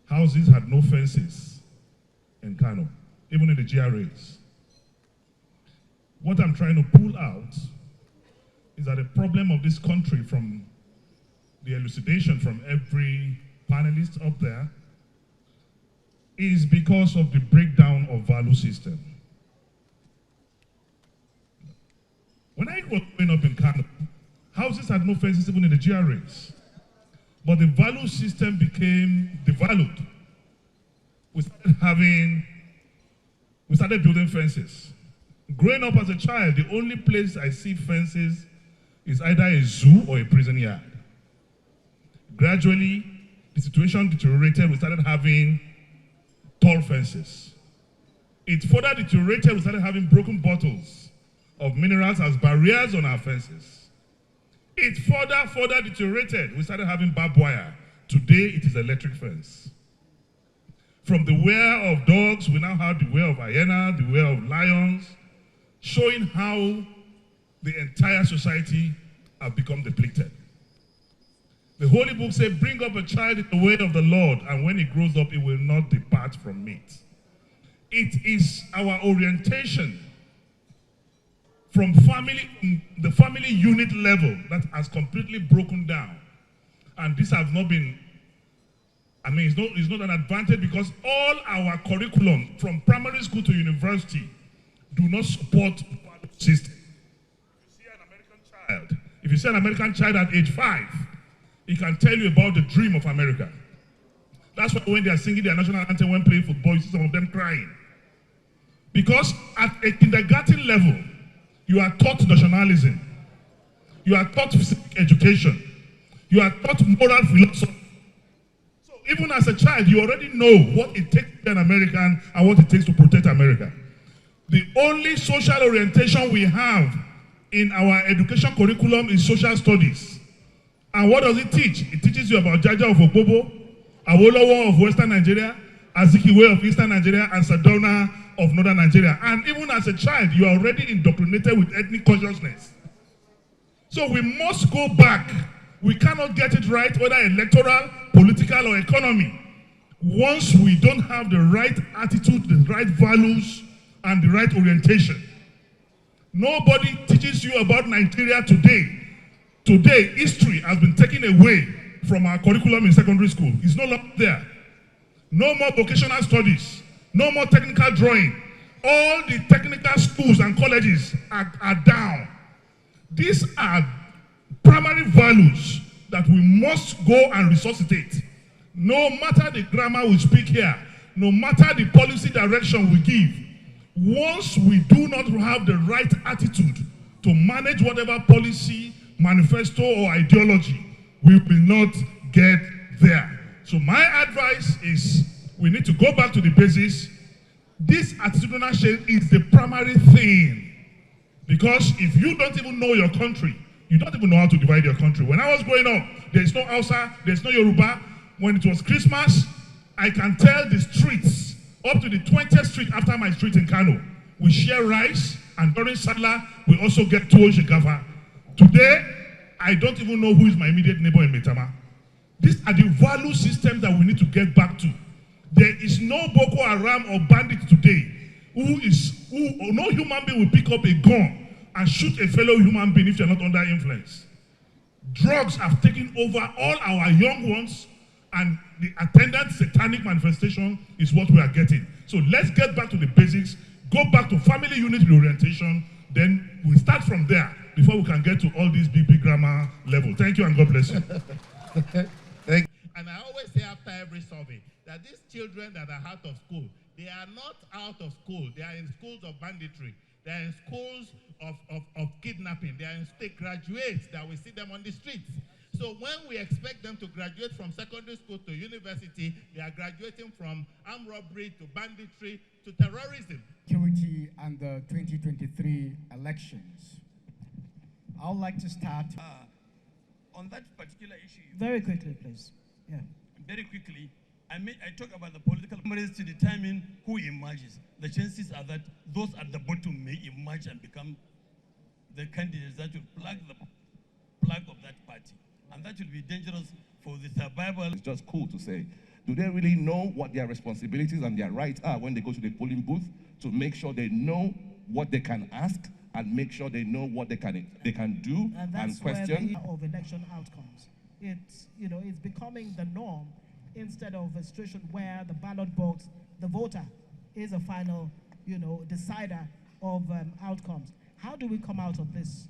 houses had no fences in Kano, even in the GRAs. What I'm trying to pull out is that the problem of this country, from the elucidation from every panelist up there, is because of the breakdown of value system. When I was growing up in Kano, houses had no fences even in the GRAs. But the value system became devalued. We started building fences. Growing up as a child, the only place I see fences is either a zoo or a prison yard. Gradually, the situation deteriorated. We started having tall fences. It further deteriorated. We started having broken bottles of minerals as barriers on our fences. It further deteriorated. We started having barbed wire. Today, it is electric fence. From the wear of dogs, we now have the wear of hyena, the wear of lions, showing how the entire society have become depleted. The Holy Book says, bring up a child in the way of the Lord, and when he grows up, he will not depart from it. It is our orientation from the family unit level that has completely broken down. And this has not been, it's not an advantage, because all our curriculum from primary school to university do not support the system. If you see an American child at age 5, he can tell you about the dream of America. That's why when they are singing their national anthem when playing football, you see some of them crying. Because at a kindergarten level, you are taught nationalism. You are taught civic education. You are taught moral philosophy. So even as a child, you already know what it takes to be an American and what it takes to protect America. The only social orientation we have in our education curriculum is social studies. And what does it teach? It teaches you about Jaja of Obobo, Awolowo of Western Nigeria, Azikiwe of Eastern Nigeria, and Sadona of Northern Nigeria. And even as a child, you are already indoctrinated with ethnic consciousness. So we must go back. We cannot get it right, whether electoral, political, or economy, once we don't have the right attitude, the right values, and the right orientation. Nobody teaches you about Nigeria today. Today, history has been taken away from our curriculum in secondary school. It's no longer there. No more vocational studies. No more technical drawing. All the technical schools and colleges are down. These are primary values that we must go and resuscitate. No matter the grammar we speak here, no matter the policy direction we give, once we do not have the right attitude to manage whatever policy, manifesto, or ideology, we will not get there. So my advice is we need to go back to the basics. This attitudinal change is the primary thing. Because if you don't even know your country, you don't even know how to divide your country. When I was growing up, there's no Hausa, there's no Yoruba. When it was Christmas, I can tell the streets, up to the 20th street after my street in Kano, we share rice, and during Salah, we also get tuwo shikafa. Today, I don't even know who is my immediate neighbor in Metama. These are the value systems that we need to get back to. There is no Boko Haram or bandit today no human being will pick up a gun and shoot a fellow human being if you're not under influence. Drugs have taken over all our young ones, and the attendant satanic manifestation is what we are getting. So let's get back to the basics, go back to family unit orientation, then we start from there before we can get to all these big grammar level. Thank you and God bless you. Thank you. And I always say after every survey that these children that are out of school, they are not out of school. They are in schools of banditry. They are in schools of kidnapping. They are in state graduates that we see them on the streets. So when we expect them to graduate from secondary school to university, they are graduating from armed robbery to banditry to terrorism. Security and the 2023 elections. I would like to start on that particular issue. very quickly, please. Yeah. Very quickly, I talk about the political primaries to determine who emerges. The chances are that those at the bottom may emerge and become the candidates that will plug the plug of that party. And that will be dangerous for the survival. It's just cool to say Do they really know what their responsibilities and their rights are when they go to the polling booth, to make sure they know what they can ask and make sure they know what they can do and question? Of election outcomes, it's becoming the norm instead of a situation where the ballot box, the voter, is a final decider of outcomes. How do we come out of this?